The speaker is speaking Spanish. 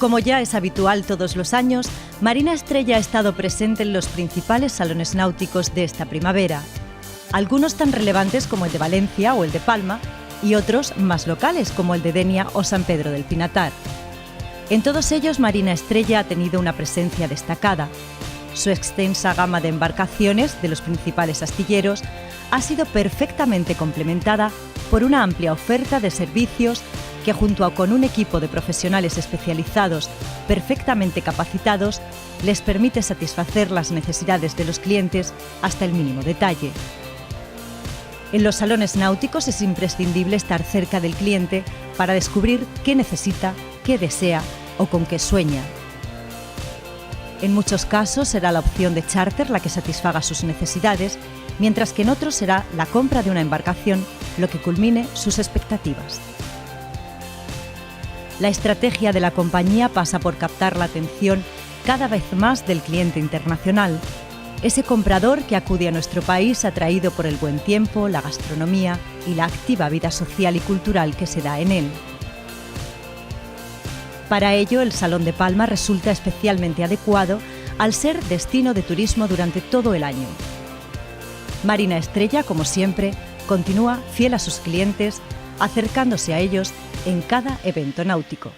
Como ya es habitual todos los años, Marina Estrella ha estado presente en los principales salones náuticos de esta primavera. Algunos tan relevantes como el de Valencia o el de Palma, y otros más locales como el de Denia o San Pedro del Pinatar. En todos ellos, Marina Estrella ha tenido una presencia destacada. Su extensa gama de embarcaciones de los principales astilleros ha sido perfectamente complementada por una amplia oferta de servicios que, junto con un equipo de profesionales especializados perfectamente capacitados, les permite satisfacer las necesidades de los clientes hasta el mínimo detalle. En los salones náuticos es imprescindible estar cerca del cliente para descubrir qué necesita, qué desea o con qué sueña. En muchos casos será la opción de charter la que satisfaga sus necesidades, mientras que en otros será la compra de una embarcación lo que culmine sus expectativas. La estrategia de la compañía pasa por captar la atención cada vez más del cliente internacional, ese comprador que acude a nuestro país atraído por el buen tiempo, la gastronomía y la activa vida social y cultural que se da en él. Para ello, el Salón de Palma resulta especialmente adecuado al ser destino de turismo durante todo el año. Marina Estrella, como siempre, continúa fiel a sus clientes, acercándose a ellos en cada evento náutico.